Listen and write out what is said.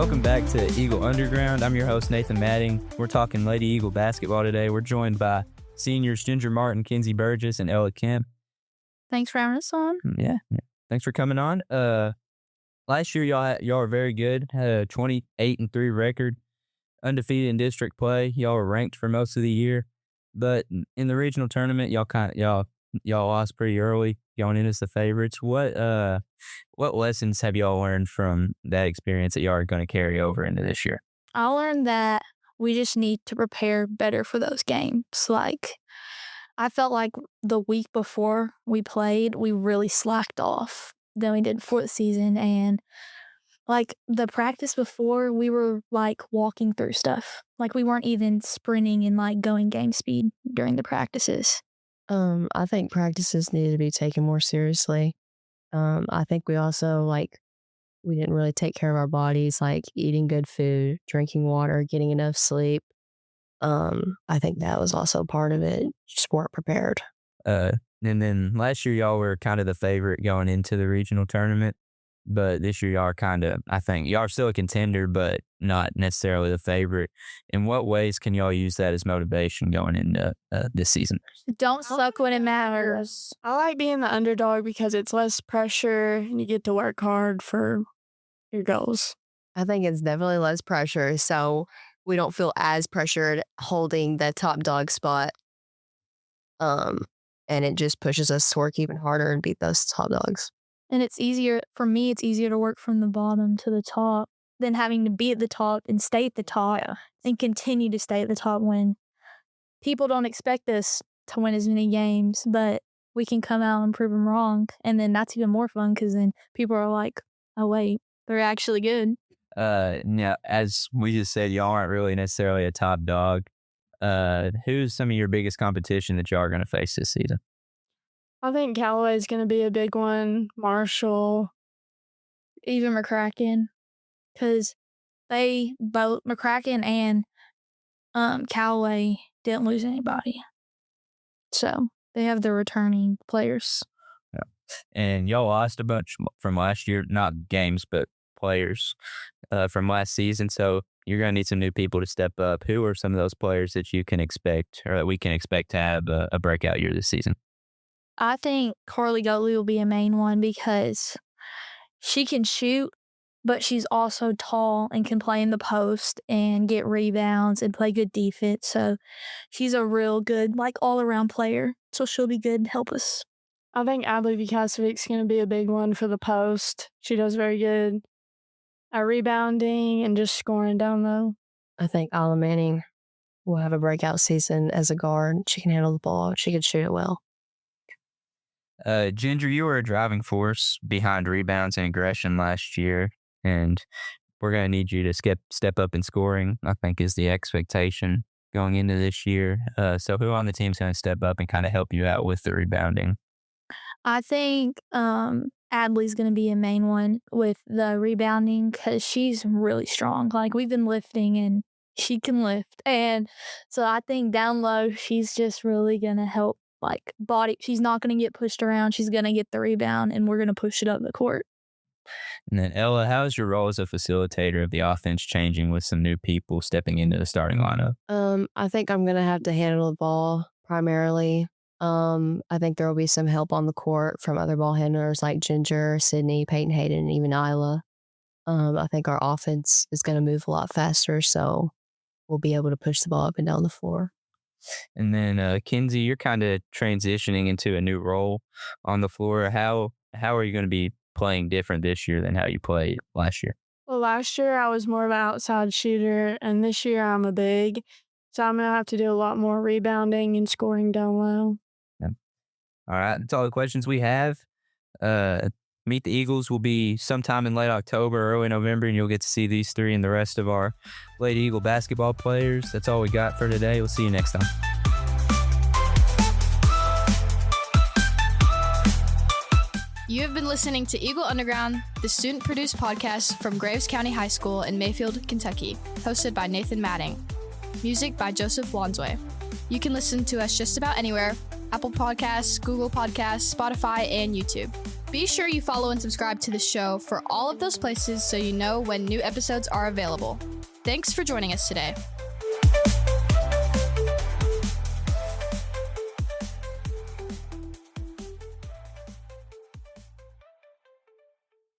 Welcome back to Eagle Underground. I'm your host, Nathan Matting. We're talking Lady Eagle basketball today. We're joined by seniors Ginger Martin, Kinsey Burgess, and Ella Kemp. Thanks for having us on. Yeah. Thanks for coming on. Last year, y'all were very good. Had a 28-3 record, undefeated in district play. Y'all were ranked for most of the year, but in the regional tournament, y'all lost pretty early, going in as the favorites. What lessons have y'all learned from that experience that y'all are going to carry over into this year? I learned that we just need to prepare better for those games. Like, I felt like the week before we played, we really slacked off than we did before the season. And, like, the practice before, we were, like, walking through stuff. Like, we weren't even sprinting and, like, going game speed during the practices. I think practices needed to be taken more seriously. I think we also, we didn't really take care of our bodies, like eating good food, drinking water, getting enough sleep. I think that was also part of it. Just weren't prepared. And then last year, y'all were kind of the favorite going into the regional tournament. But this year, y'all are kind of, I think, y'all are still a contender, but not necessarily the favorite. In what ways can y'all use that as motivation going into this season? Don't suck when it matters. I like being the underdog because it's less pressure and you get to work hard for your goals. I think it's definitely less pressure, so we don't feel as pressured holding the top dog spot. And it just pushes us to work even harder and beat those top dogs. And it's easier to work from the bottom to the top than having to be at the top and stay at the top and continue to stay at the top when people don't expect us to win as many games, but we can come out and prove them wrong. And then that's even more fun because then people are like, oh, wait, they're actually good. Now, as we just said, y'all aren't really necessarily a top dog. Who's some of your biggest competition that y'all are going to face this season? I think Callaway is going to be a big one. Marshall. Even McCracken. Because they both, McCracken and Callaway, didn't lose anybody. So they have the returning players. Yeah. And y'all lost a bunch from last year, not games, but players from last season. So you're going to need some new people to step up. Who are some of those players that you can expect or that we can expect to have a breakout year this season? I think Carly Goatley will be a main one because she can shoot, but she's also tall and can play in the post and get rebounds and play good defense. So she's a real good, all-around player. So she'll be good and help us. I think Adley Vukasovic's going to be a big one for the post. She does very good at rebounding and just scoring down low. I think Isla Manning will have a breakout season as a guard. She can handle the ball. She can shoot it well. Ginger, you were a driving force behind rebounds and aggression last year, and we're going to need you to step up in scoring, I think, is the expectation going into this year. So who on the team is going to step up and kind of help you out with the rebounding? I think Adley's going to be a main one with the rebounding because she's really strong. We've been lifting, and she can lift. And so I think down low, she's just really going to help. Body, she's not going to get pushed around. She's going to get the rebound, and we're going to push it up the court. And then, Ella, how is your role as a facilitator of the offense changing with some new people stepping into the starting lineup? I think I'm going to have to handle the ball primarily. I think there will be some help on the court from other ball handlers like Ginger, Sydney, Peyton Hayden, and even Isla. I think our offense is going to move a lot faster, so we'll be able to push the ball up and down the floor. And then, Kinsey, you're kind of transitioning into a new role on the floor. How are you going to be playing different this year than how you played last year? Well, last year I was more of an outside shooter, and this year I'm a big. So I'm going to have to do a lot more rebounding and scoring down low. Yeah. All right. That's all the questions we have. Meet the Eagles will be sometime in late October, early November, and you'll get to see these three and the rest of our Lady Eagle basketball players. That's all we got for today. We'll see you next time. You have been listening to Eagle Underground, the student-produced podcast from Graves County High School in Mayfield, Kentucky, hosted by Nathan Matting. Music by Joseph Wansway. You can listen to us just about anywhere, Apple Podcasts, Google Podcasts, Spotify, and YouTube. Be sure you follow and subscribe to the show for all of those places so you know when new episodes are available. Thanks for joining us today.